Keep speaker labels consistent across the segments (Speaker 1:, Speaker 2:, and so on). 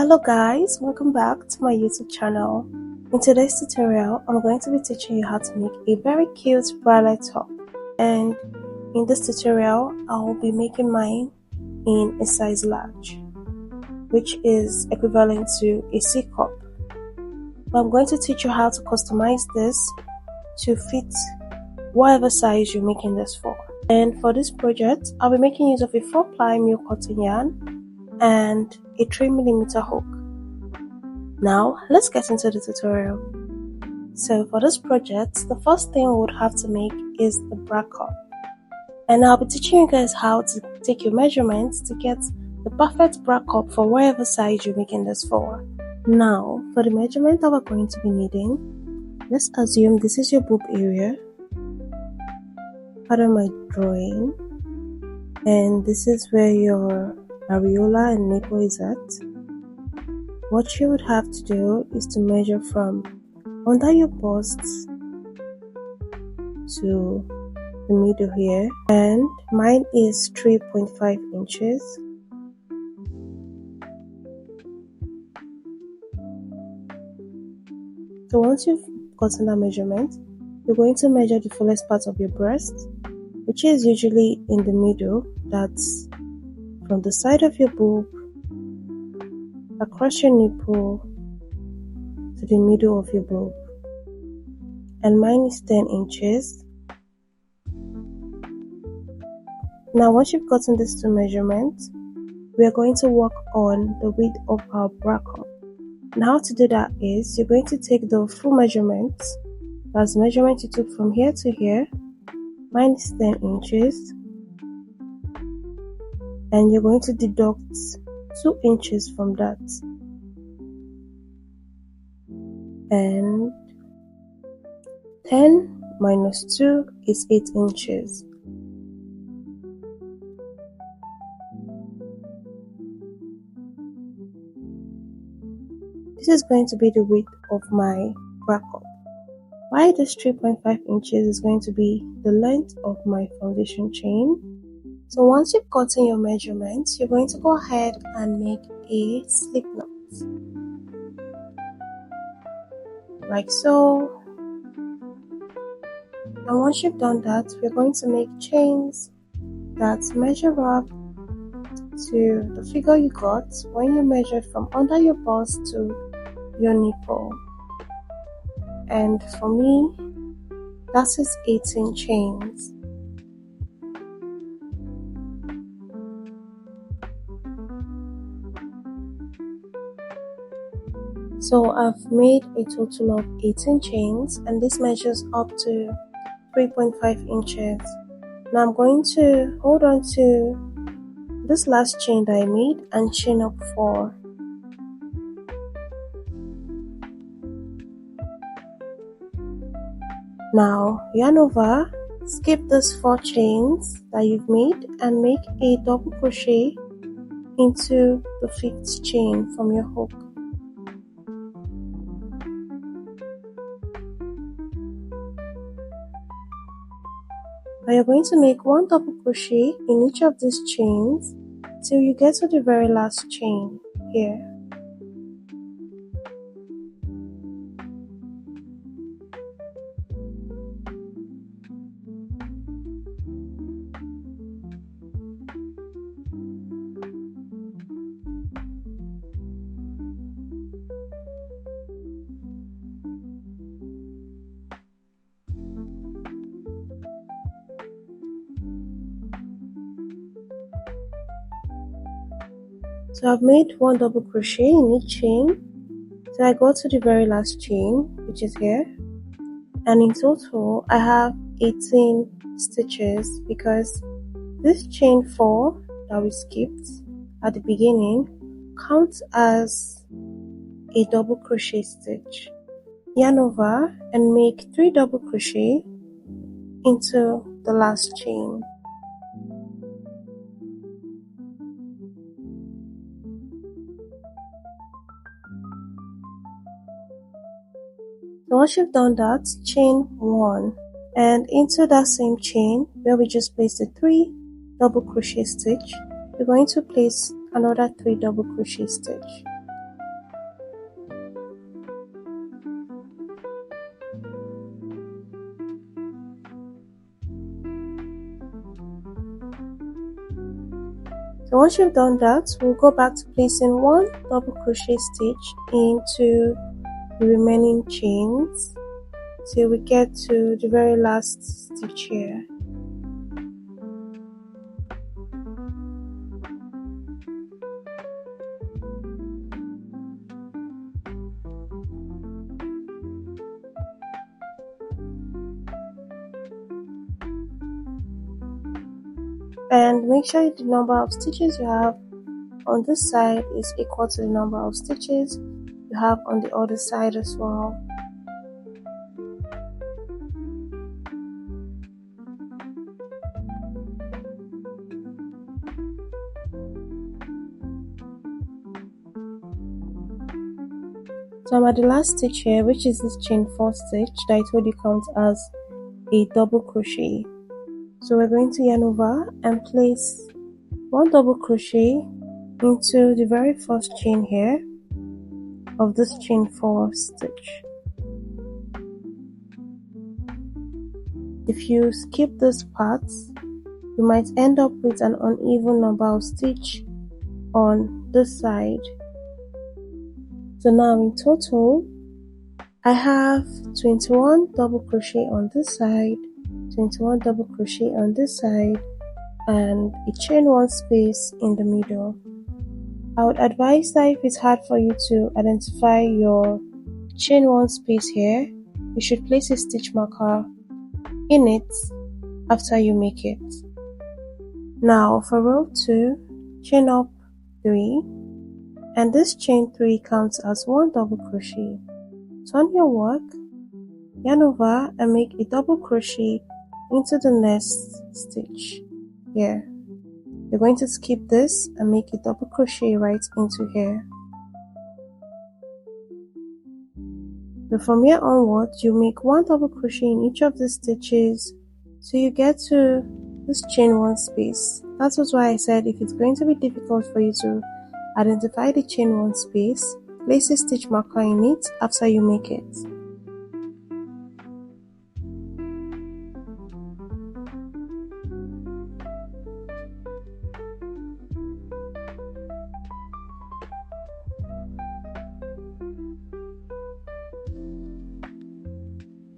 Speaker 1: Hello guys, welcome back to my YouTube channel. In today's tutorial, I'm going to be teaching you how to make a very cute bralette top. And in this tutorial, I will be making mine in a size large, which is equivalent to a C cup. But I'm going to teach you how to customize this to fit whatever size you're making this for. And for this project, I'll be making use of a 4-ply milk cotton yarn and a 3mm hook. Now let's get into the tutorial. So for this project, the first thing we would have to make is the bra cup, and I'll be teaching you guys how to take your measurements to get the perfect bra cup for whatever size you're making this for. Now for the measurement that we're going to be needing, let's assume this is your boob area. Pardon my drawing, and this is where your areola and nipple is at. What you would have to do is to measure from under your bust to the middle here, and mine is 3.5 inches. So once you've gotten that measurement, you're going to measure the fullest part of your breast, which is usually in the middle. That's from the side of your boob across your nipple to the middle of your boob, and mine is 10 inches. Now once you've gotten these two measurements, we are going to work on the width of our bra cup. And how to do that is, you're going to take the full measurements. That's the measurement you took from here to here. Mine is 10 inches. And you're going to deduct 2 inches from that. And 10 minus 2 is 8 inches. This is going to be the width of my bra cup. While this 3.5 inches is going to be the length of my foundation chain. So once you've gotten your measurements, you're going to go ahead and make a slip knot, like so. And once you've done that, we're going to make chains that measure up to the figure you got when you measured from under your bust to your nipple. And for me, that is 18 chains. So I've made a total of 18 chains, and this measures up to 3.5 inches. Now I'm going to hold on to this last chain that I made and chain up 4. Now yarn over, skip these 4 chains that you've made and make a double crochet into the 5th chain from your hook. Now you're going to make 1 double crochet in each of these chains till you get to the very last chain here. So I've made 1 double crochet in each chain till I go to the very last chain, which is here. And in total, I have 18 stitches because this chain 4 that we skipped at the beginning counts as a double crochet stitch. Yarn over and make 3 double crochet into the last chain. So once you've done that, chain 1, and into that same chain where we just placed the 3 double crochet stitch, we're going to place another 3 double crochet stitch. So once you've done that, we'll go back to placing one double crochet stitch into the remaining chains till we get to the very last stitch here. And make sure the number of stitches you have on this side is equal to the number of stitches you have on the other side as well. So I'm at the last stitch here, which is this chain 4 stitch that I told you counts as a double crochet. So we're going to yarn over and place one double crochet into the very first chain here of this chain 4 stitch. If you skip this part, you might end up with an uneven number of stitch on this side. So now in total, I have 21 double crochet on this side, 21 double crochet on this side, and a chain 1 space in the middle. I would advise that if it's hard for you to identify your chain 1 space here, you should place a stitch marker in it after you make it. Now for row 2, chain up 3, and this chain 3 counts as 1 double crochet. Turn your work, yarn over and make a double crochet into the next stitch here. You're going to skip this and make a double crochet right into here. So from here onwards, you make 1 double crochet in each of the stitches so you get to this chain 1 space. That was why I said if it's going to be difficult for you to identify the chain 1 space, place a stitch marker in it after you make it.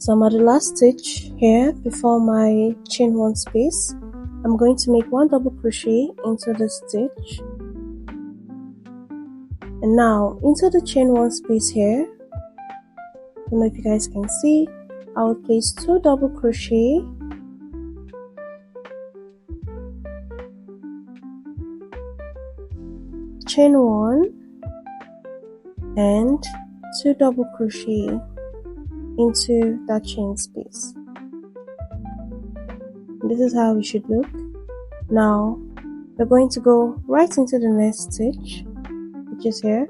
Speaker 1: So I'm at the last stitch here before my chain 1 space. I'm going to make 1 double crochet into the stitch. And now into the chain 1 space here, I don't know if you guys can see, I will place 2 double crochet, chain 1 and 2 double crochet into that chain space. This is how it should look. Now we're going to go right into the next stitch, which is here,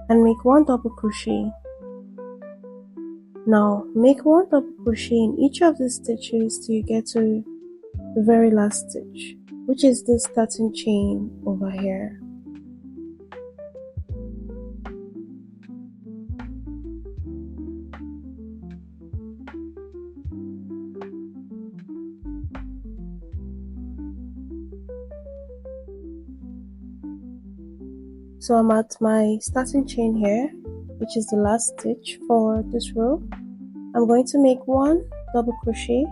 Speaker 1: and make 1 double crochet. Now make 1 double crochet in each of the stitches till you get to the very last stitch, which is the starting chain over here. So I'm at my starting chain here, which is the last stitch for this row. I'm going to make 1 double crochet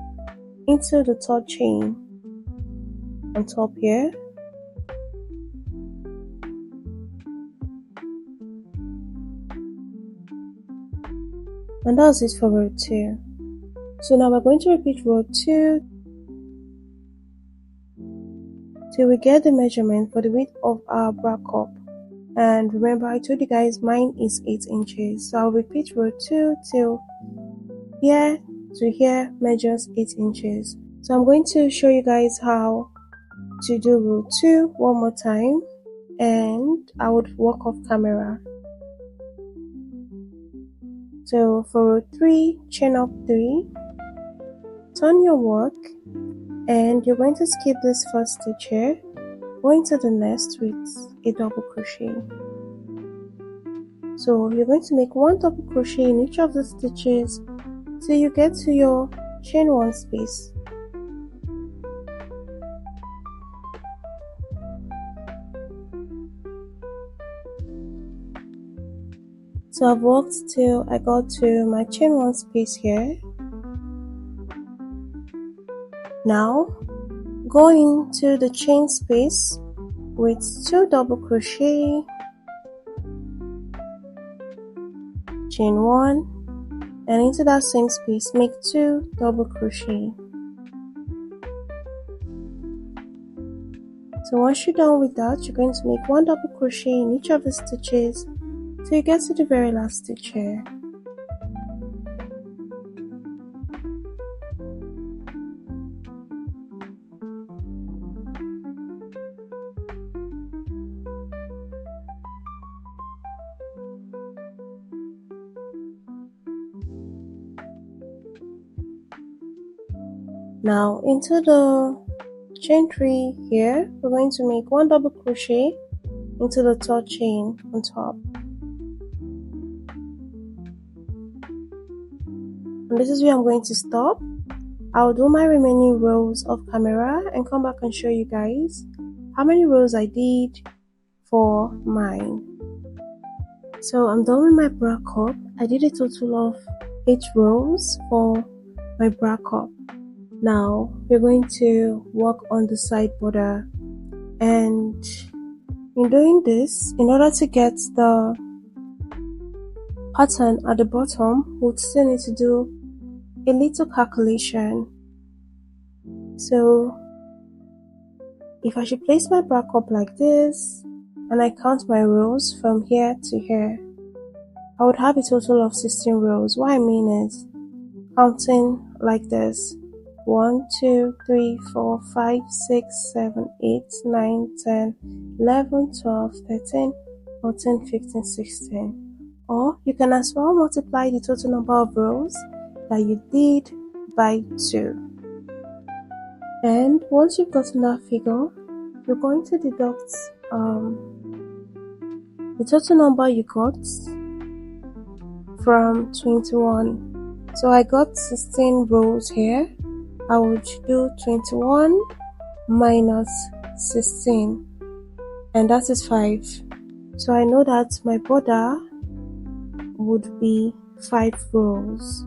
Speaker 1: into the 3rd chain on top here, and that's it for row 2. So now we're going to repeat row 2 till we get the measurement for the width of our bra cup. And remember, I told you guys mine is 8 inches, so I'll repeat row 2 till here to here measures 8 inches. So I'm going to show you guys how to do row 2 one more time, and I would walk off camera. So for row 3, chain up 3, turn your work, and you're going to skip this first stitch here, go into the next with a double crochet. So you're going to make 1 double crochet in each of the stitches till you get to your chain 1 space. So I've worked till I got to my chain 1 space here. Now go into the chain space with 2 double crochet, chain 1, and into that same space make 2 double crochet. So once you're done with that, you're going to make 1 double crochet in each of the stitches till you get to the very last stitch here. Now into the chain 3 here, we're going to make 1 double crochet into the 3rd chain on top. And this is where I'm going to stop. I'll do my remaining rows of camera and come back and show you guys how many rows I did for mine. So I'm done with my bra cup. I did a total of 8 rows for my bra cup. Now we're going to work on the side border, and in doing this, in order to get the pattern at the bottom, we'll still need to do a little calculation. So if I should place my bra cup like this and I count my rows from here to here, I would have a total of 16 rows. What I mean is counting like this: 1, 2, 3, 4, 5, 6, 7, 8, 9, 10, 11, 12, 13, 14, 15, 16. Or you can as well multiply the total number of rows that you did by 2. And once you've gotten that figure, you're going to deduct the total number you got from 21. So I got 16 rows here. I would do 21 minus 16, and that is 5. So I know that my border would be 5 rows.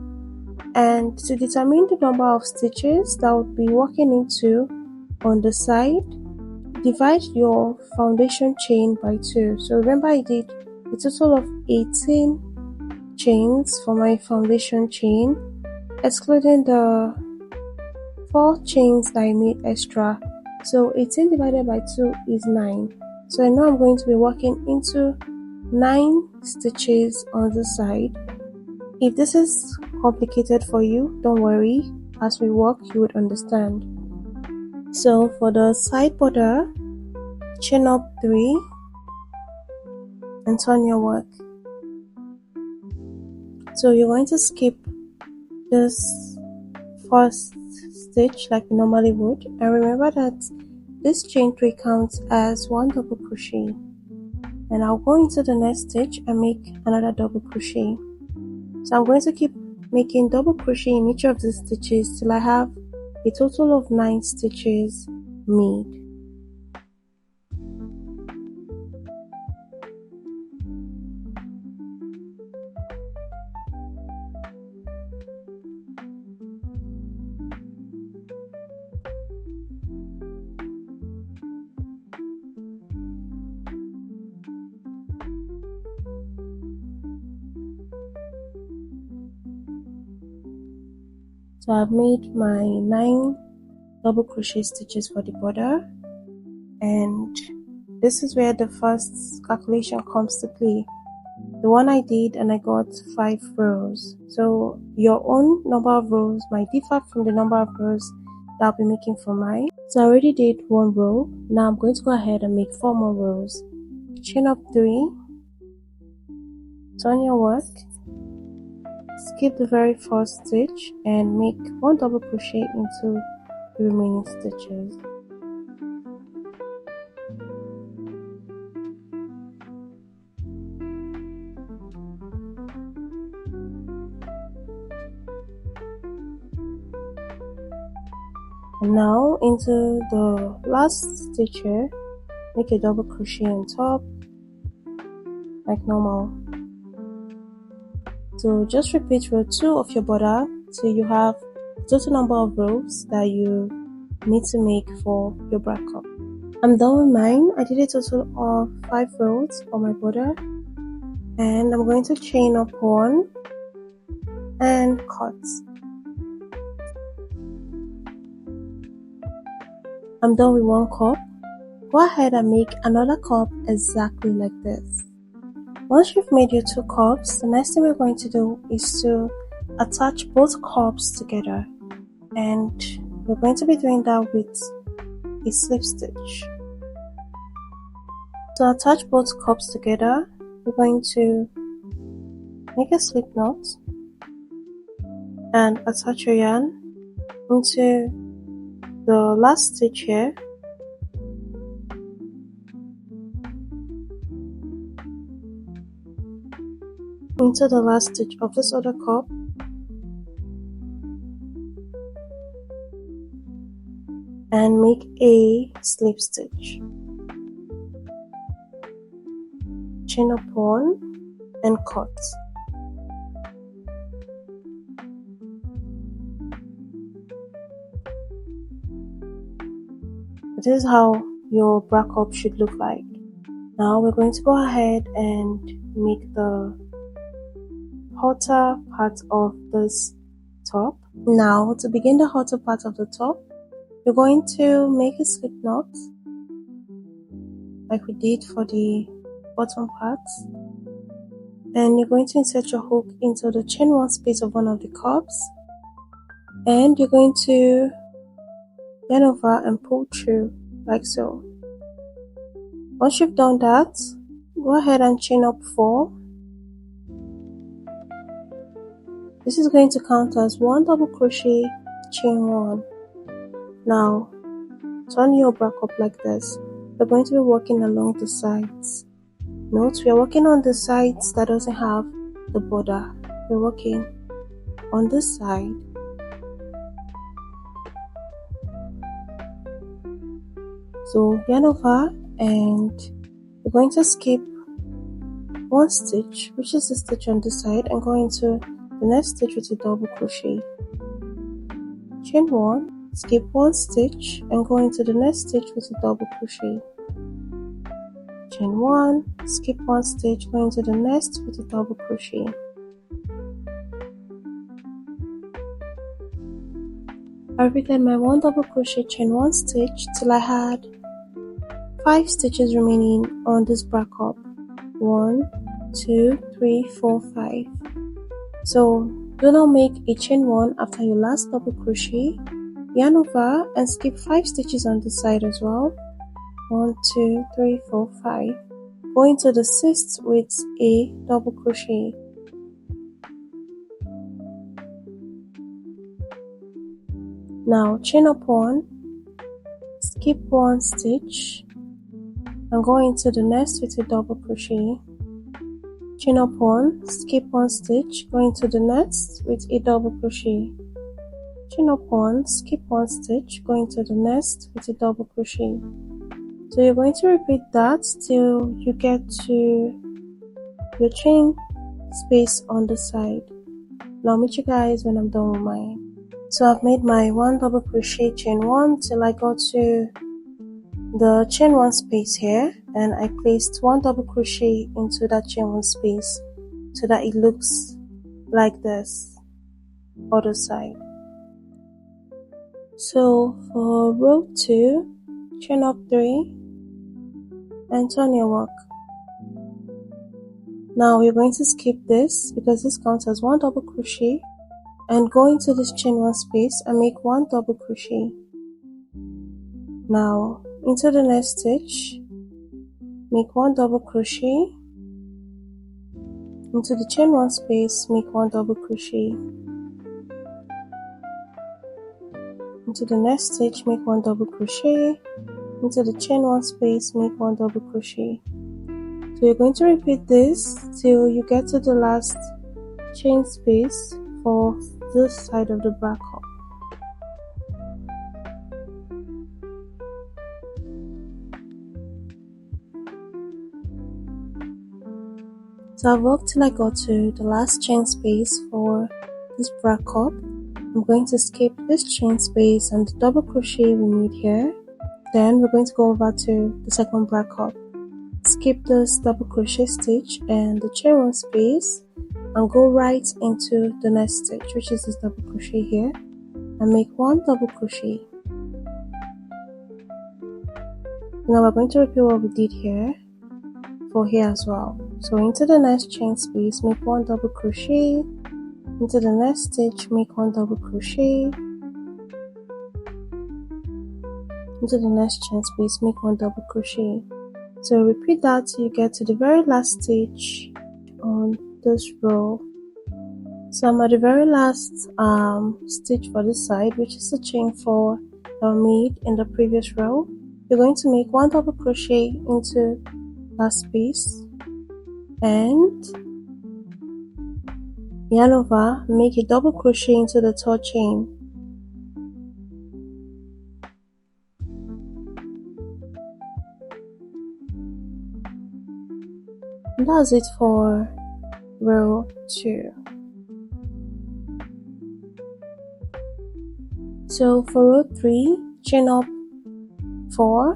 Speaker 1: And to determine the number of stitches that would be working into on the side, divide your foundation chain by 2. So remember, I did a total of 18 chains for my foundation chain, excluding the 4 chains that I made extra. So 18 divided by 2 is 9. So I know I'm going to be working into 9 stitches on the side. If this is complicated for you, don't worry. As we work, you would understand. So for the side border, chain up 3 and turn your work. So you're going to skip this first stitch like you normally would, and remember that this chain 3 counts as 1 double crochet, and I'll go into the next stitch and make another double crochet. So I'm going to keep making double crochet in each of the stitches till I have a total of 9 stitches made. So I've made my 9 double crochet stitches for the border, and this is where the first calculation comes to play. The one I did, and I got 5 rows. So your own number of rows might differ from the number of rows that I'll be making for mine. So I already did 1 row. Now I'm going to go ahead and make 4 more rows. Chain up 3, turn your work, skip the very first stitch and make 1 double crochet into the remaining stitches. And now into the last stitch here, make a double crochet on top like normal. So just repeat row 2 of your border till you have the total number of rows that you need to make for your bra cup. I'm done with mine. I did a total of 5 rows for my border, and I'm going to chain up 1 and cut. I'm done with 1 cup. Go ahead and make another cup exactly like this. Once you've made your 2 cups, the next thing we're going to do is to attach both cups together, and we're going to be doing that with a slip stitch. To attach both cups together, we're going to make a slip knot and attach your yarn into the last stitch here. Into the last stitch of this other cup, and make a slip stitch. Chain up 1 and cut. This is how your bra cup should look like. Now we're going to go ahead and make the halter part of this top. Now to begin the halter part of the top, you're going to make a slip knot like we did for the bottom part, and you're going to insert your hook into the chain 1 space of one of the cups, and you're going to yarn over and pull through like so. Once you've done that, go ahead and chain up 4. This is going to count as 1 double crochet, chain 1. Now turn your bra cup like this. We're going to be working along the sides. Note, we are working on the sides that doesn't have the border. We're working on this side. So yarn over, and we're going to skip 1 stitch, which is the stitch on this side, and go into the next stitch with a double crochet. Chain 1, skip 1 stitch, and go into the next stitch with a double crochet. Chain 1, skip 1 stitch, go into the next with a double crochet. I repeated my 1 double crochet, chain 1 stitch till I had 5 stitches remaining on this bra cup. 1, 2, 3, 4, 5. So do not make a chain 1 after your last double crochet. Yarn over and skip 5 stitches on this side as well. 1, 2, 3, 4, 5. Go into the 6th with a double crochet. Now chain up 1, skip 1 stitch, and go into the next with a double crochet. Chain up 1, skip 1 stitch, go into the next with a double crochet. Chain up 1, skip 1 stitch, go into the next with a double crochet. So you're going to repeat that till you get to your chain space on the side. Now I'll meet you guys when I'm done with mine. So I've made my 1 double crochet, chain 1 till I got to the chain 1 space here, and I placed 1 double crochet into that chain 1 space so that it looks like this other side. So for row 2, chain up 3 and turn your work. Now we're going to skip this because this counts as 1 double crochet, and go into this chain 1 space and make 1 double crochet. Now into the next stitch, make 1 double crochet, into the chain 1 space, make 1 double crochet, into the next stitch, make 1 double crochet, into the chain 1 space, make 1 double crochet. So you're going to repeat this till you get to the last chain space for this side of the bra cup. So I've worked till I got to the last chain space for this bra cup. I'm going to skip this chain space and the double crochet we need here. Then we're going to go over to the second bra cup. Skip this double crochet stitch and the chain 1 space and go right into the next stitch, which is this double crochet here, and make 1 double crochet. Now we're going to repeat what we did here for here as well. So into the next chain space, make 1 double crochet. Into the next stitch, make 1 double crochet. Into the next chain space, make 1 double crochet. So repeat that till you get to the very last stitch on this row. So I'm at the very last stitch for this side, which is the chain 4 that we made in the previous row. You're going to make 1 double crochet into that space and yarn over, make a double crochet into the 3rd chain. And that's it for row 2. So for row 3, chain up 4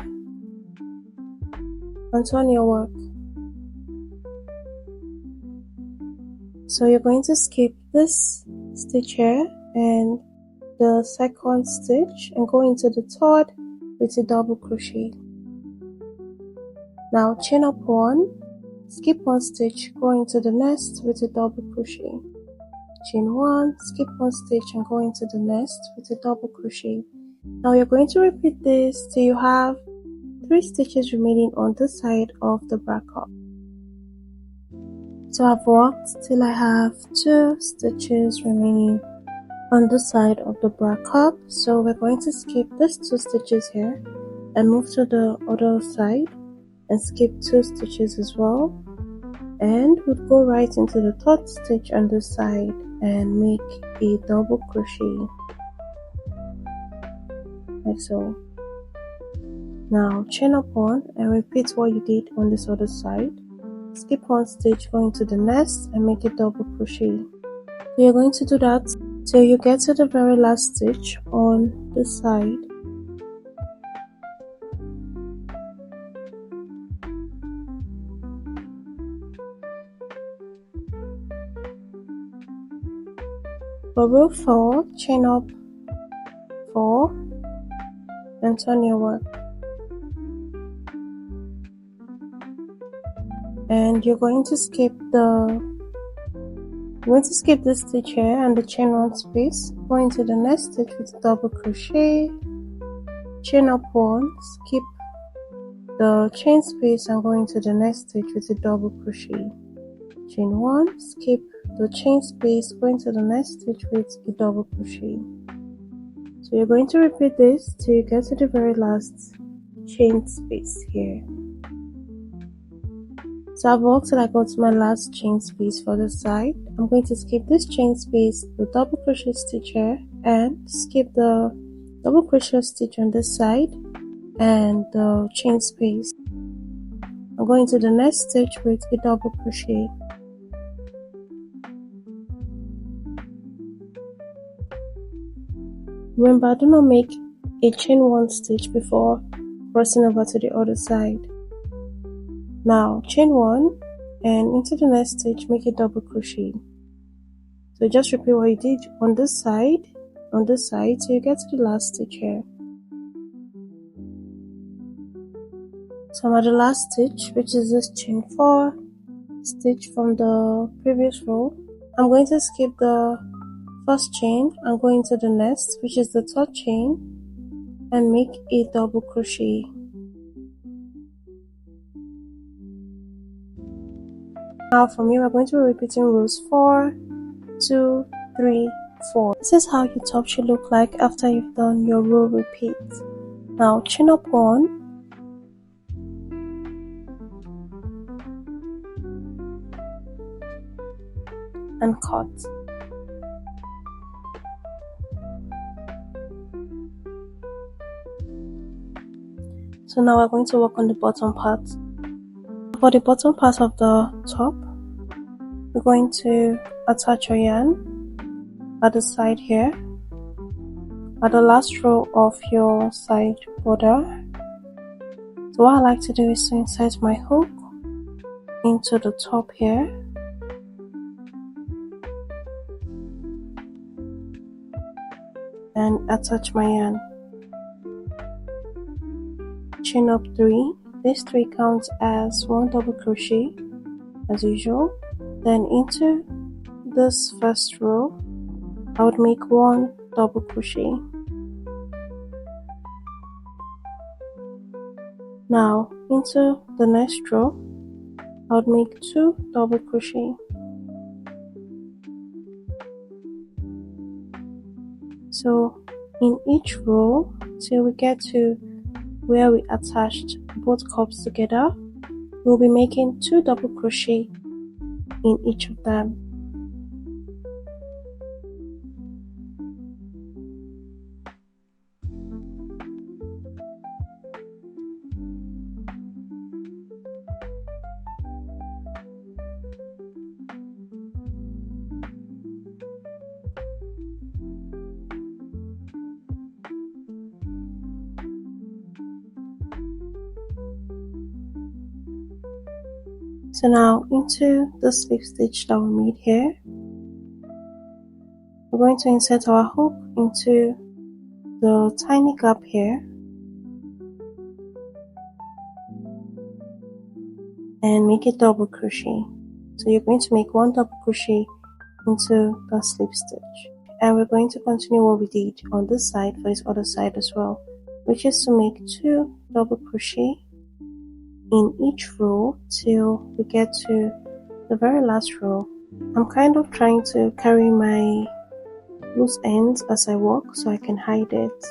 Speaker 1: and turn your work. So you're going to skip this stitch here and the 2nd stitch and go into the 3rd with a double crochet. Now chain up 1, skip 1 stitch, go into the next with a double crochet. Chain 1, skip 1 stitch and go into the next with a double crochet. Now you're going to repeat this till you have 3 stitches remaining on this side of the bra cup. So I've worked till I have 2 stitches remaining on the side of the bra cup. So we're going to skip these 2 stitches here and move to the other side and skip 2 stitches as well, and we'll go right into the 3rd stitch on this side and make a double crochet like so. Now chain up 1 and repeat what you did on this other side. Skip 1 stitch, go into the next and make a double crochet. So you're going to do that till you get to the very last stitch on this side. For row 4, chain up 4 and turn your work. And you're going to skip this stitch here and the chain 1 space, go into the next stitch with double crochet, chain up 1, skip the chain space and go into the next stitch with a double crochet. Chain 1, skip the chain space, go into the next stitch with a double crochet. So you're going to repeat this till you get to the very last chain space here. So I've worked till I got to my last chain space for the side. I'm going to skip this chain space, the double crochet stitch here, and skip the double crochet stitch on this side and the chain space. I'm going to the next stitch with a double crochet. Remember, do not make a chain 1 stitch before crossing over to the other side. Now chain 1 and into the next stitch make a double crochet. So just repeat what you did on this side till you get to the last stitch here. So I'm at the last stitch, which is this chain 4 stitch from the previous row. I'm going to skip the 1st chain and go into the next, which is the 3rd chain, and make a double crochet. Now from here we're going to be repeating rows 4, 2, 3, 4. This is how your top should look like after you've done your row repeat. Now chain up 1 and cut. So now we're going to work on the bottom part. For the bottom part of the top, We're going to attach your yarn at the side here, at the last row of your side border. So what I like to do is to insert my hook into the top here, and attach my yarn. Chain up 3. This 3 counts as 1 double crochet as usual. Then into this first row I would make 1 double crochet. Now into the next row I would make 2 double crochet. So in each row till we get to where we attached both cups together, we'll be making 2 double crochet in each of them. So now into the slip stitch that we made here, we're going to insert our hook into the tiny gap here and make a double crochet. So you're going to make 1 double crochet into the slip stitch, and we're going to continue what we did on this side for this other side as well, which is to make 2 double crochet in each row till we get to the very last row. I'm kind of trying to carry my loose ends as I walk so I can hide it.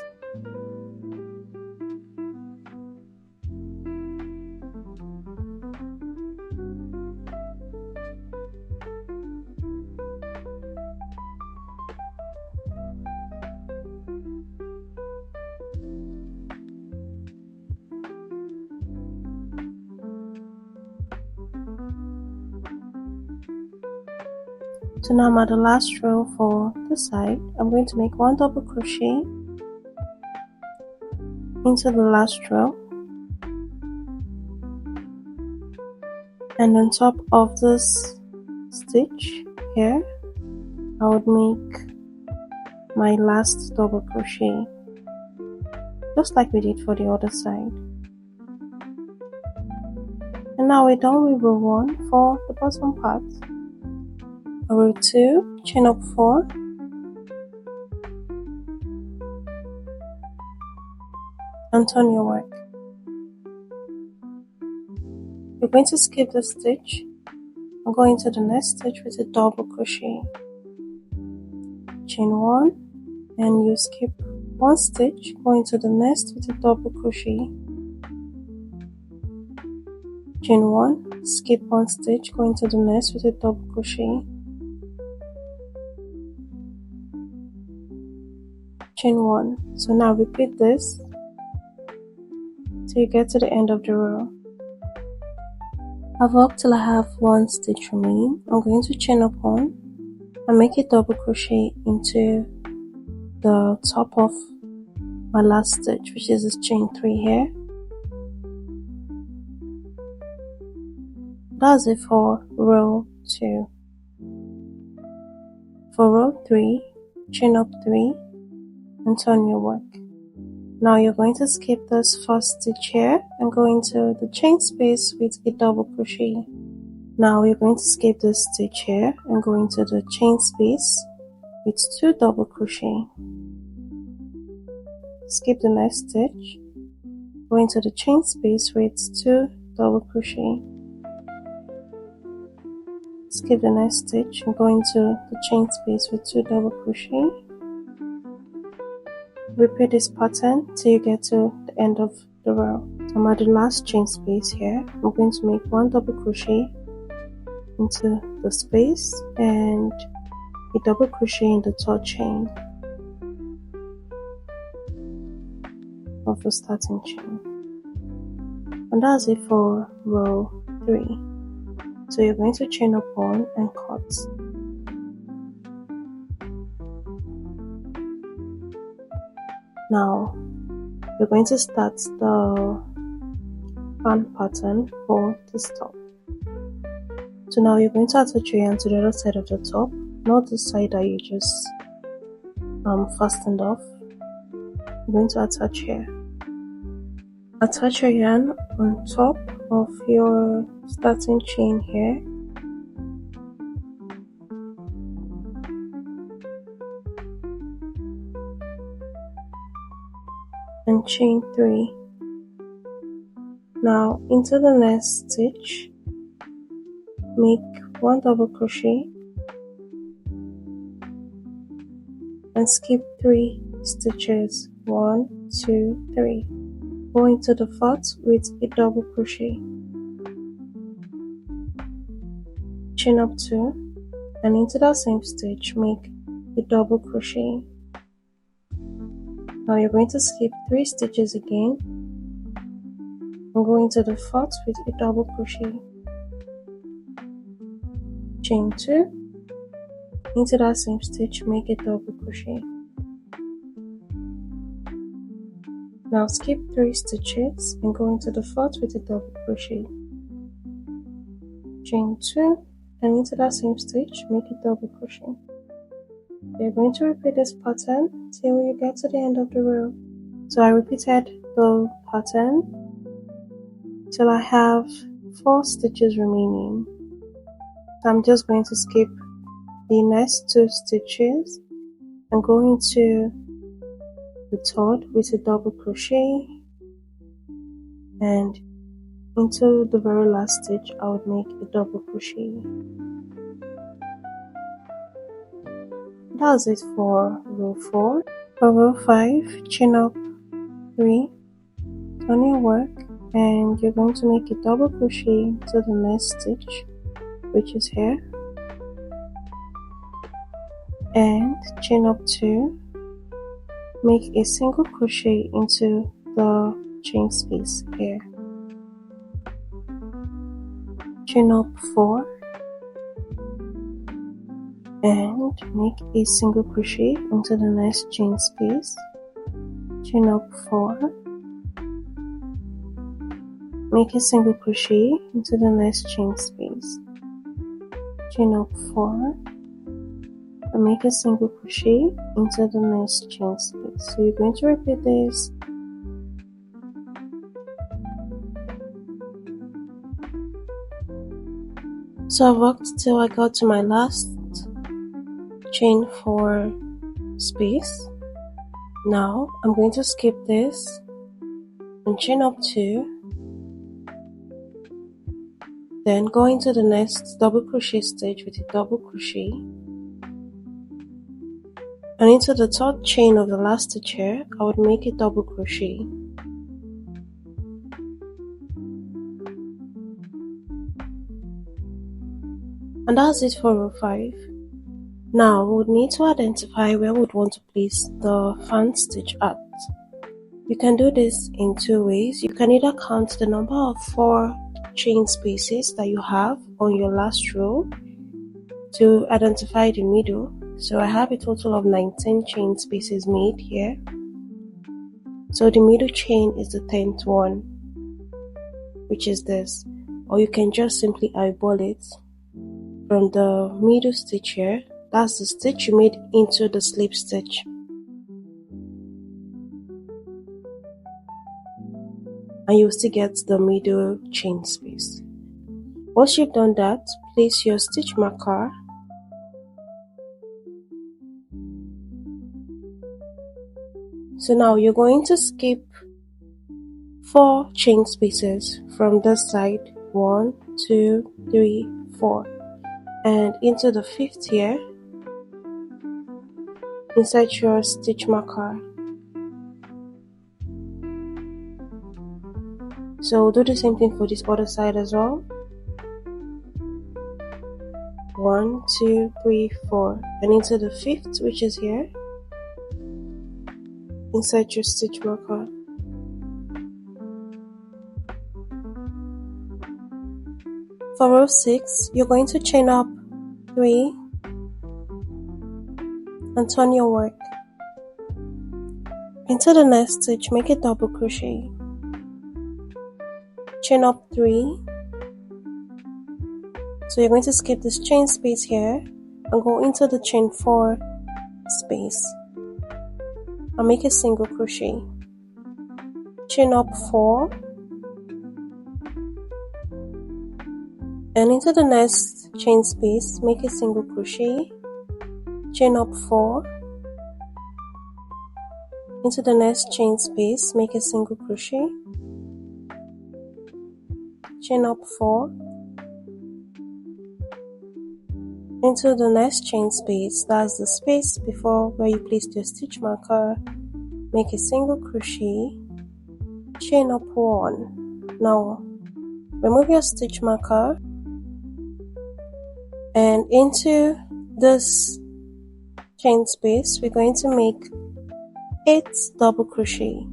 Speaker 1: So now I'm at the last row for this side. I'm going to make 1 double crochet into the last row, and on top of this stitch here I would make my last double crochet, just like we did for the other side. And now we're done with row 1 for the bottom part. Row 2, chain up 4, and turn your work. You're going to skip the stitch and go into the next stitch with a double crochet. Chain 1 and you skip 1 stitch, go into the next with a double crochet. Chain 1, skip 1 stitch, go into the next with a double crochet. Chain 1. So now repeat this till you get to the end of the row. I've worked till I have 1 stitch remaining. I'm going to chain up 1 and make a double crochet into the top of my last stitch, which is this chain 3 here. That's it for row 2. For row 3, chain up 3 and turn your work. Now you're going to skip this first stitch here and go into the chain space with a double crochet. Now you're going to skip this stitch here and go into the chain space with 2 double crochet. Skip the next stitch, go into the chain space with 2 double crochet. Skip the next stitch and go into the chain space with 2 double crochet. Repeat this pattern till you get to the end of the row. So I'm at the last chain space here. I'm going to make 1 double crochet into the space and a double crochet in the 3rd chain of the starting chain. And that's it for row 3. So you're going to chain up 1 and cut. Now you're going to start the fan pattern for this top. So now you're going to attach your yarn to the other side of the top, not the side that you just fastened off. You're going to attach here. Attach your yarn on top of your starting chain here. And chain 3. Now into the next stitch, make 1 double crochet and skip 3 stitches. 1, 2, 3. Go into the 4th with a double crochet, chain up 2, and into that same stitch make a double crochet. Now you're going to skip 3 stitches again and go into the 4th with a double crochet, chain 2, into that same stitch make a double crochet. Now skip 3 stitches and go into the 4th with a double crochet, chain 2, and into that same stitch make a double crochet. You're going to repeat this pattern till you get to the end of the row. So I repeated the pattern till I have 4 stitches remaining. So I'm just going to skip the next 2 stitches and go into the 3rd with a double crochet, and into the very last stitch I would make a double crochet. That's it for row 4. For row 5, chain up 3, turn your work, and you're going to make a double crochet to the next stitch, which is here, and chain up 2, make a single crochet into the chain space here, chain up 4, and make a single crochet into the next chain space, chain up 4, make a single crochet into the next chain space, chain up 4, and make a single crochet into the next chain space. So you're going to repeat this so I worked till I got to my last chain 4 space. Now I'm going to skip this and chain up 2, then go into the next double crochet stitch with a double crochet, and into the 3rd chain of the last stitch here I would make a double crochet, and that's it for row 5. Now we would need to identify where we would want to place the fan stitch at. You can do this in 2 ways. You can either count the number of 4 chain spaces that you have on your last row to identify the middle. So I have a total of 19 chain spaces made here. So the middle chain is the 10th one, which is this. Or you can just simply eyeball it from the middle stitch here. That's the stitch you made into the slip stitch. And you'll still get the middle chain space. Once you've done that, place your stitch marker So now you're going to skip 4 chain spaces from this side, 1, 2, 3, 4, and into the 5th here, insert your stitch marker. So we'll do the same thing for this other side as well. 1, 2, 3, 4, and into the 5th, which is here, insert your stitch marker. For row 6, you're going to chain up 3 and turn your work. Into the next stitch, make a double crochet. Chain up 3. So you're going to skip this chain space here and go into the chain 4 space and make a single crochet. Chain up 4 and into the next chain space, make a single crochet. Chain up 4 into the next chain space, make a single crochet. Chain up 4 into the next chain space, that's the space before where you placed your stitch marker, make a single crochet. Chain up 1. Now remove your stitch marker and into this chain space we're going to make 8 double crochet.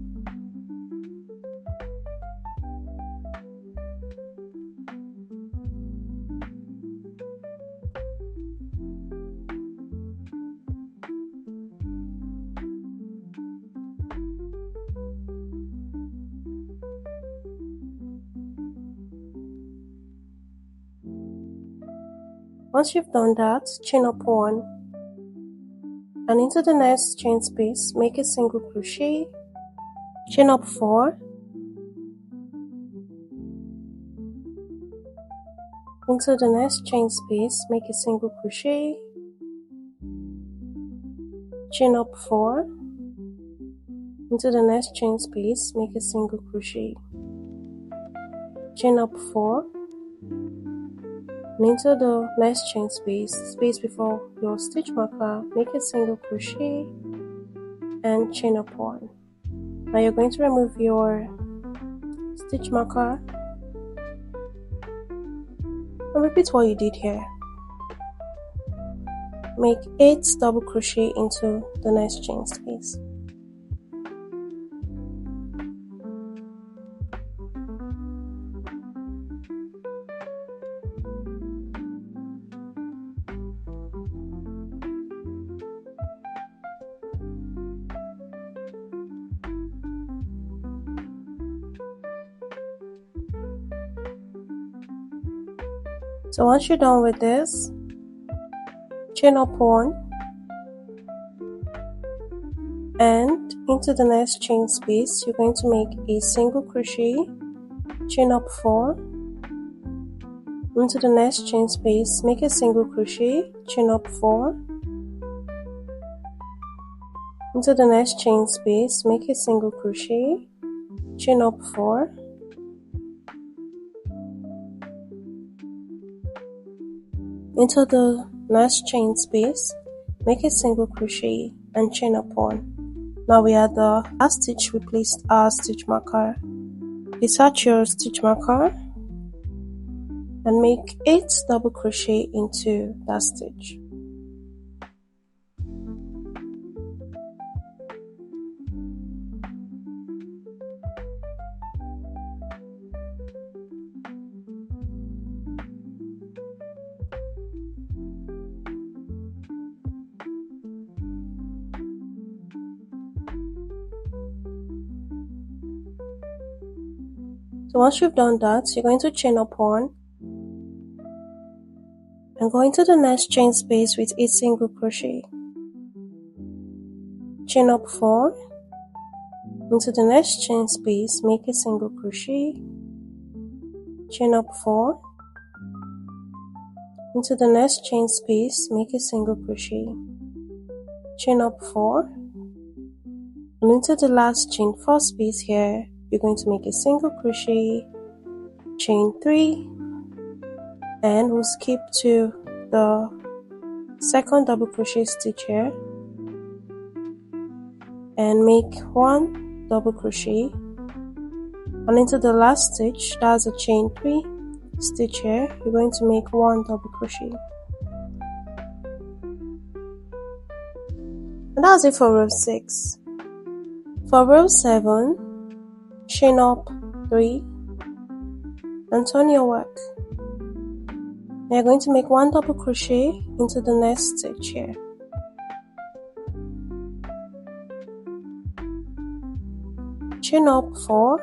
Speaker 1: Once you've done that, chain up 1 and into the next chain space, make a single crochet. Chain up 4 into the next chain space, make a single crochet. Chain up 4 into the next chain space, make a single crochet. Chain up 4 and into the next chain space before your stitch marker, make a single crochet and chain up 1. Now you're going to remove your stitch marker and repeat what you did here. Make 8 double crochet into the next chain space. So once you're done with this, chain up 1 and into the next chain space you're going to make a single crochet. Chain up 4 into the next chain space, make a single crochet. Chain up 4 into the next chain space, make a single crochet. Chain up 4 into the next chain space, make a single crochet and chain up 1. Now we are at the last stitch we placed our stitch marker. Insert your stitch marker and make 8 double crochet into that stitch. So once you've done that, you're going to chain up 1 and go into the next chain space with a single crochet. Chain up 4 into the next chain space, make a single crochet. Chain up 4 into the next chain space, make a single crochet. Chain up 4 and into the last chain 4 space here you're going to make a single crochet, chain 3, and we'll skip to the second double crochet stitch here and make 1 double crochet, and into the last stitch, that's a chain 3 stitch here, you're going to make 1 double crochet. And that's it for row 6. For row 7, chain up 3 and turn your work. We are going to make 1 double crochet into the next stitch here. Chain up 4,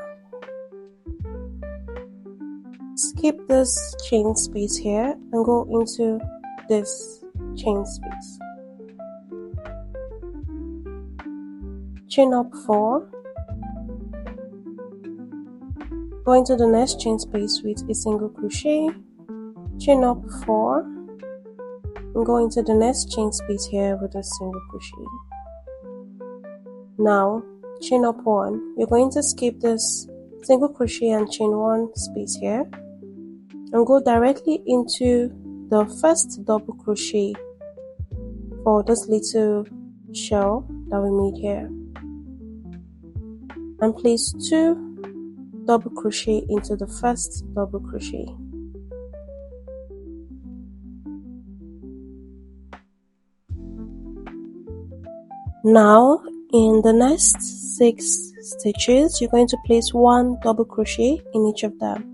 Speaker 1: skip this chain space here and go into this chain space. Chain up 4, go into the next chain space with a single crochet, chain up 4, and go into the next chain space here with a single crochet. Now chain up 1, you're going to skip this single crochet and chain 1 space here and go directly into the first double crochet for this little shell that we made here, and place 2 double crochet into the first double crochet. Now in the next 6 stitches, you're going to place 1 double crochet in each of them.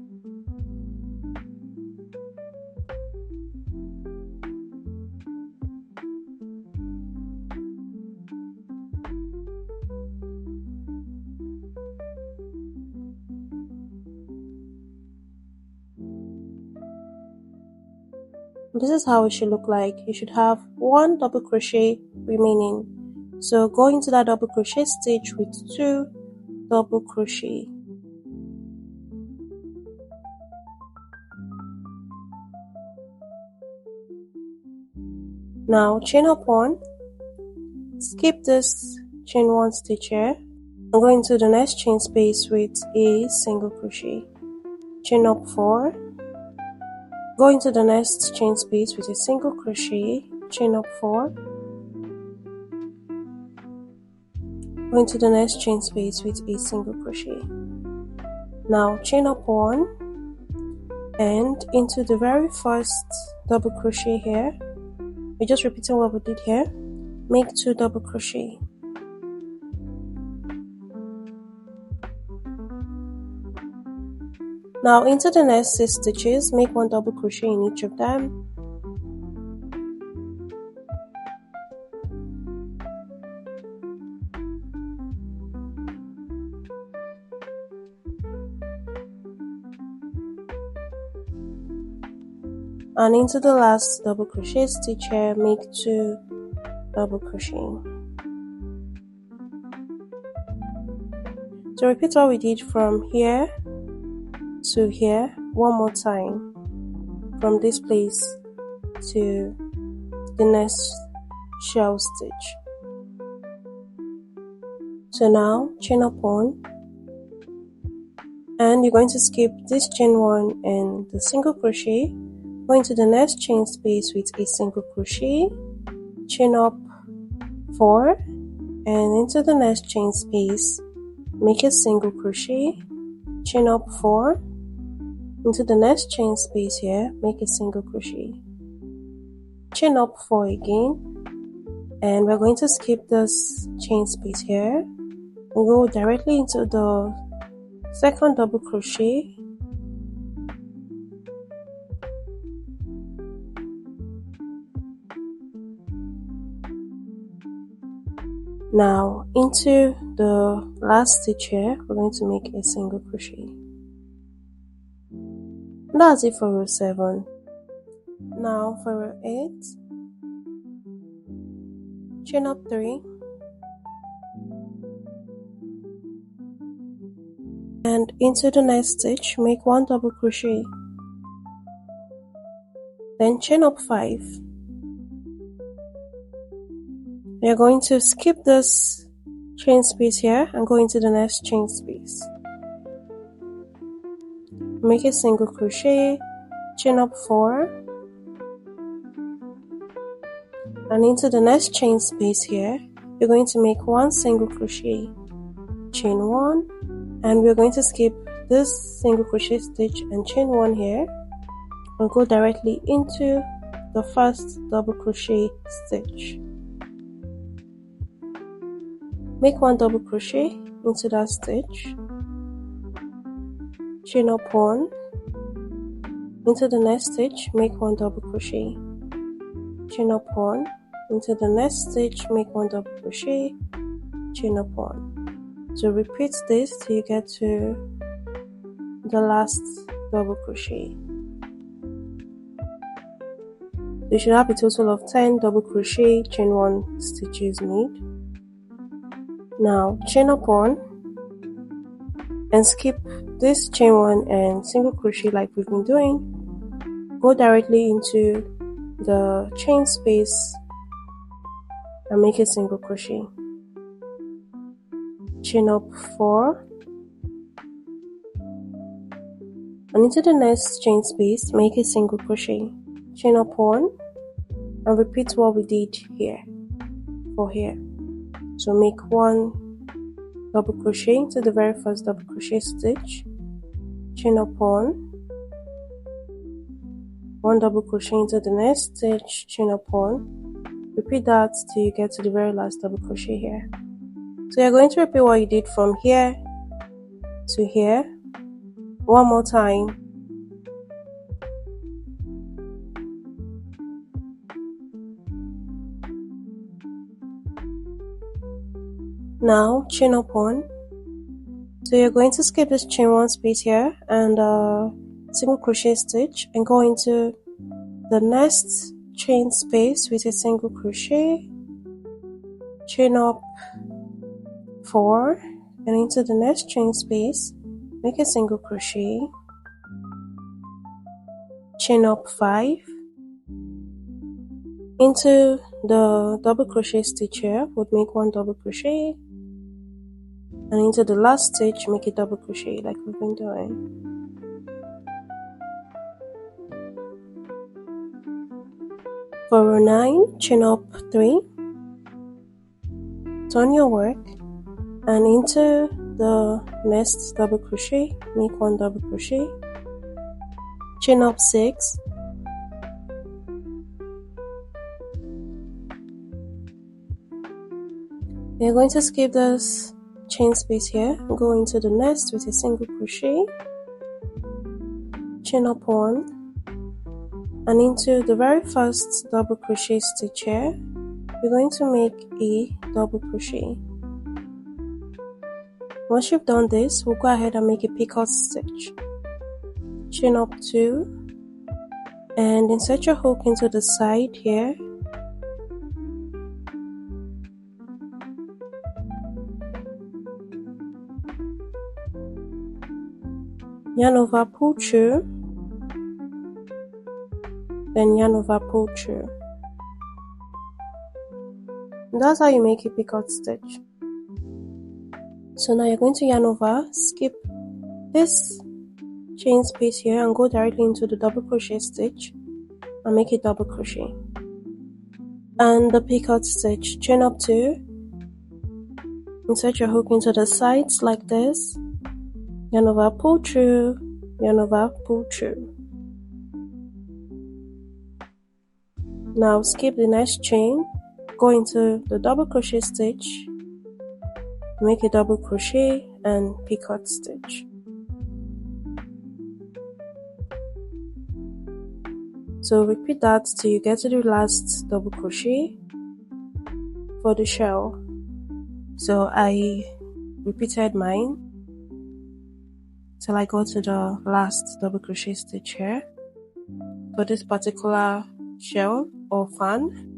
Speaker 1: This is how it should look like. You should have 1 double crochet remaining. So go into that double crochet stitch with 2 double crochet. Now chain up 1, skip this chain 1 stitch here and go into the next chain space with a single crochet. Chain up 4, go into the next chain space with a single crochet, chain up 4, go into the next chain space with a single crochet. Now chain up 1 and into the very first double crochet here. We're just repeating what we did here. Make 2 double crochet. Now into the next 6 stitches, make 1 double crochet in each of them. And into the last double crochet stitch here, make 2 double crochet. So repeat what we did from here to here one more time, from this place to the next shell stitch. So now chain up 1 and you're going to skip this chain 1 and the single crochet, go into the next chain space with a single crochet, chain up 4 and into the next chain space make a single crochet, chain up 4, into the next chain space here make a single crochet, chain up 4 again, and we're going to skip this chain space here and go directly into the second double crochet, now into the last stitch here we're going to make a single crochet. That's it for row 7. Now for row 8, chain up 3 and into the next stitch make 1 double crochet, then chain up 5. We are going to skip this chain space here and go into the next chain space. Make a single crochet, chain up 4, and into the next chain space here, you're going to make 1 single crochet, chain 1, and we're going to skip this single crochet stitch and chain 1 here and go directly into the first double crochet stitch. Make 1 double crochet into that stitch, chain up 1, into the next stitch, make 1 double crochet, chain up 1, into the next stitch, make 1 double crochet, chain up 1. So repeat this till you get to the last double crochet. You should have a total of 10 double crochet, chain 1 stitches made. Now chain up 1 and skip this chain 1 and single crochet like we've been doing. Go directly into the chain space and make a single crochet. Chain up 4 and into the next chain space, make a single crochet. Chain up 1 and repeat what we did here for here. So make 1 double crochet into the very first double crochet stitch, chain up 1 double crochet into the next stitch, chain up 1. Repeat that till you get to the very last double crochet here. So you're going to repeat what you did from here to here one more time. Now chain up 1. So you're going to skip this chain 1 space here and single crochet stitch and go into the next chain space with a single crochet, chain up 4 and into the next chain space, make a single crochet, chain up 5, into the double crochet stitch here would make 1 double crochet, and into the last stitch make a double crochet like we've been doing. For row 9, chain up 3, turn your work and into the next double crochet make 1 double crochet, chain up 6, you're going to skip this chain space here and go into the next with a single crochet, chain up 1 and into the very first double crochet stitch here you're going to make a double crochet. Once you've done this, we'll go ahead and make a picot stitch. Chain up 2 and insert your hook into the side here. Yarn over, pull through, then yarn over, pull through. And that's how you make a picot stitch. So now you're going to yarn over, skip this chain space here and go directly into the double crochet stitch and make a double crochet. And the picot stitch, chain up 2, insert your hook into the sides like this, yarn over, pull through, yarn over, pull through. Now skip the next chain, go into the double crochet stitch, make a double crochet and picot stitch. So repeat that till you get to the last double crochet for the shell. So I repeated mine till I go to the last double crochet stitch here for this particular shell or fan.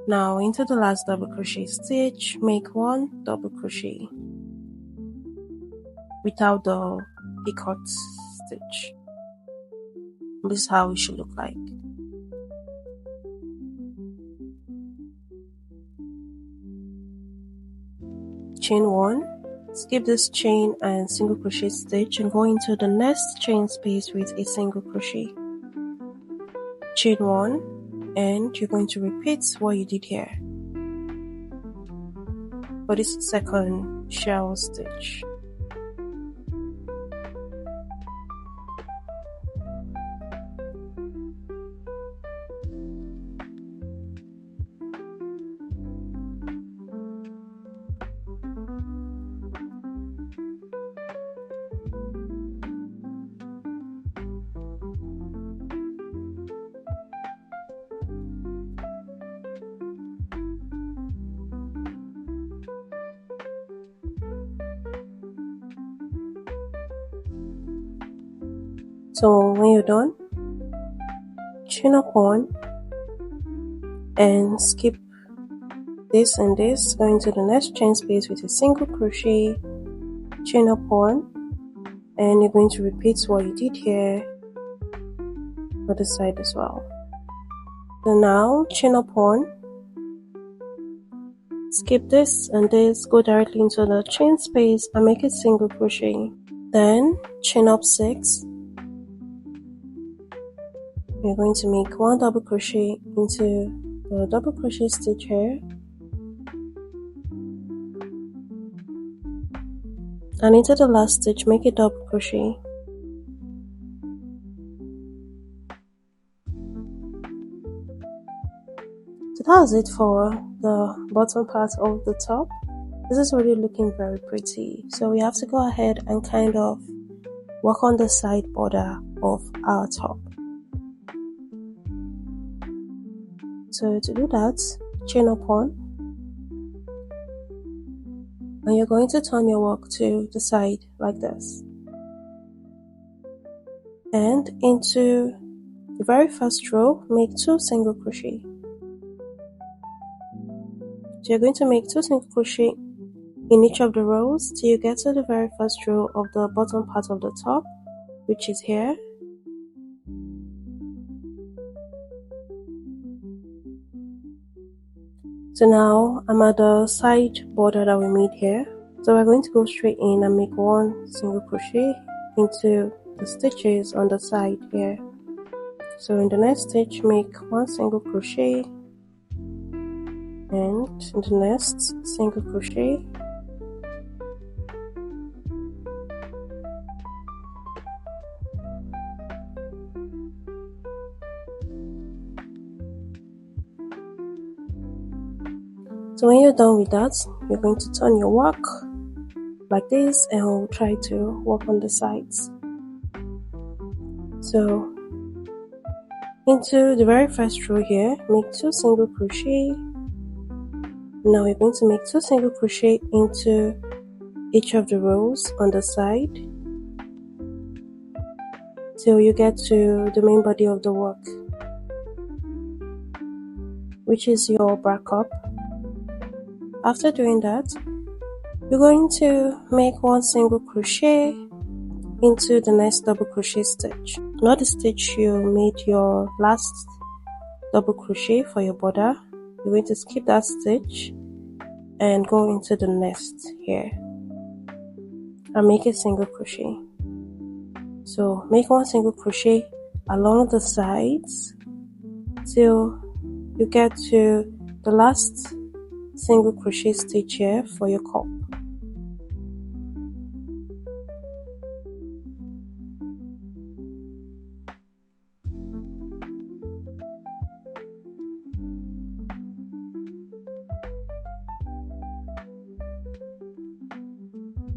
Speaker 1: Now into the last double crochet stitch, make 1 double crochet without the picot stitch. This is how it should look like. Chain 1, skip this chain and single crochet stitch and go into the next chain space with a single crochet. Chain 1 and you're going to repeat what you did here for this second shell stitch. So when you're done, chain up one and skip this and this, going to the next chain space with a single crochet, chain up one, and you're going to repeat what you did here for the side as well. So now chain up one, skip this and this, go directly into the chain space and make a single crochet. Then chain up 6. We're going to make 1 double crochet into the double crochet stitch here, and into the last stitch make a double crochet. So that was it for the bottom part of the top. This is really looking very pretty, so we have to go ahead and kind of work on the side border of our top. So to do that, chain up one, and you're going to turn your work to the side like this, and into the very first row make 2 single crochet. So you're going to make 2 single crochet in each of the rows till you get to the very first row of the bottom part of the top, which is here. So now I'm at the side border that we made here. So we're going to go straight in and make 1 single crochet into the stitches on the side here. So in the next stitch make 1 single crochet, and in the next single crochet, so when you're done with that, you're going to turn your work like this, and we'll try to work on the sides. So into the very first row here, make 2 single crochet. Now we're going to make 2 single crochet into each of the rows on the side till you get to the main body of the work, which is your backup. After doing that, you're going to make 1 single crochet into the next double crochet stitch, not the stitch you made your last double crochet for your border. You're going to skip that stitch and go into the next here and make a single crochet. So make 1 single crochet along the sides till you get to the last single crochet stitch here for your cup.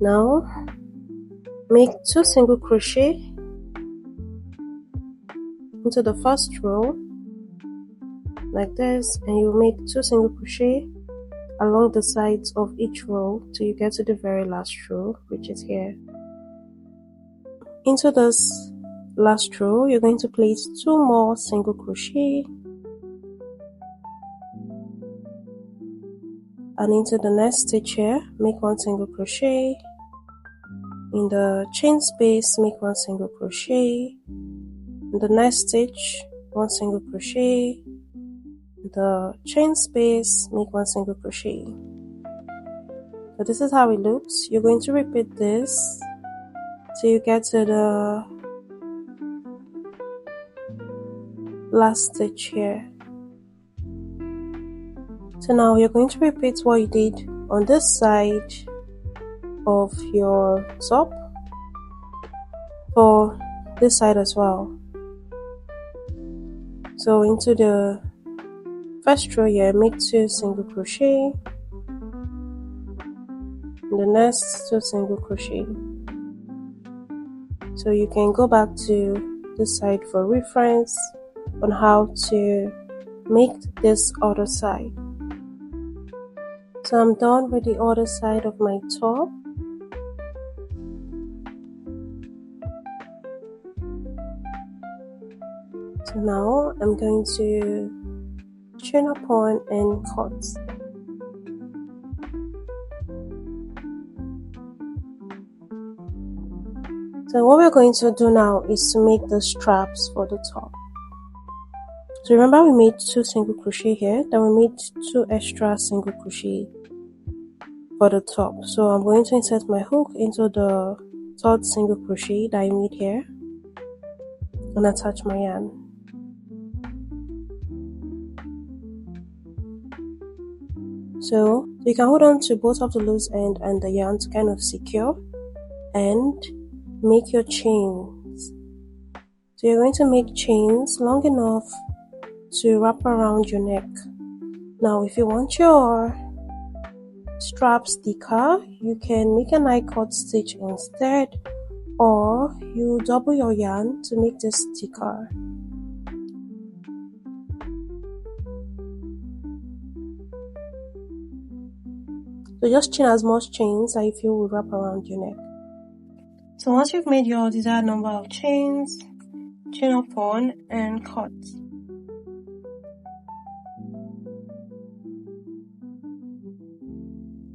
Speaker 1: Now make 2 single crochet into the first row like this, and you make 2 single crochet along the sides of each row till you get to the very last row, which is here. Into this last row, you're going to place 2 more single crochet, and into the next stitch here, make 1 single crochet. In the chain space, make 1 single crochet. In the next stitch, 1 single crochet. In the chain space, make 1 single crochet. So this is how it looks. You're going to repeat this till you get to the last stitch here. So now you're going to repeat what you did on this side of your top for this side as well. So into the first row here, make 2 single crochet. In the next, 2 single crochet. So you can go back to this side for reference on how to make this other side. So I'm done with the other side of my top. Now I'm going to chain upon and cut. So what we're going to do now is to make the straps for the top. So remember we made 2 single crochet here, then we made 2 extra single crochet for the top. So I'm going to insert my hook into the 3rd single crochet that I made here and attach my yarn. So you can hold on to both of the loose end and the yarn to kind of secure and make your chains. So you're going to make chains long enough to wrap around your neck. Now if you want your straps thicker, you can make an I-cut stitch instead, or you double your yarn to make this thicker. So just chain as much chains that you feel will wrap around your neck. So once you've made your desired number of chains, chain upon and cut.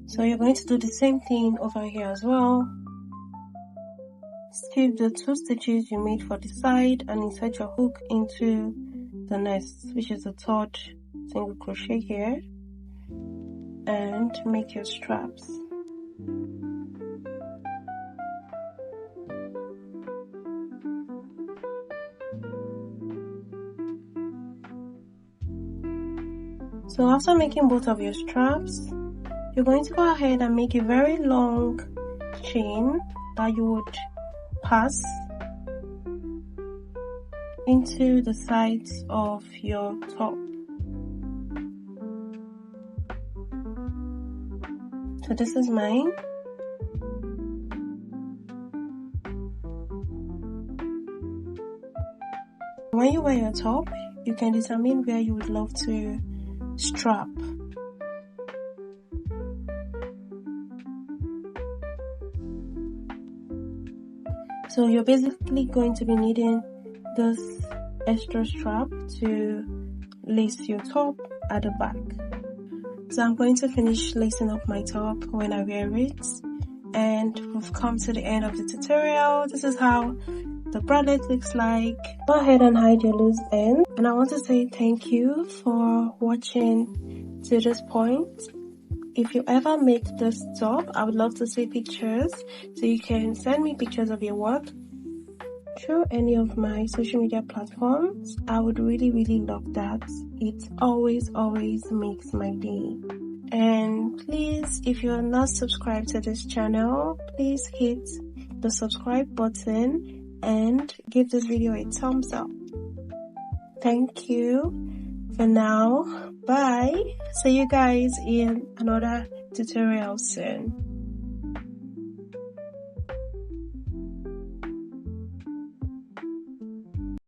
Speaker 1: So you're going to do the same thing over here as well. Skip the 2 stitches you made for the side and insert your hook into the nest, which is the 3rd single crochet here, and make your straps. So after making both of your straps, you're going to go ahead and make a very long chain that you would pass into the sides of your top. So this is mine. When you wear your top, you can determine where you would love to strap. So you're basically going to be needing this extra strap to lace your top at the back. So I'm going to finish lacing up my top when I wear it, and we've come to the end of the tutorial. This is how the bralette looks like. Go ahead and hide your loose end, and I want to say thank you for watching to this point. If you ever make this top, I would love to see pictures, so you can send me pictures of your work through any of my social media platforms. I would really love that. It always makes my day. And please, if you're not subscribed to this channel, please hit the subscribe button and give this video a thumbs up. Thank you for now. Bye. See you guys in another tutorial soon.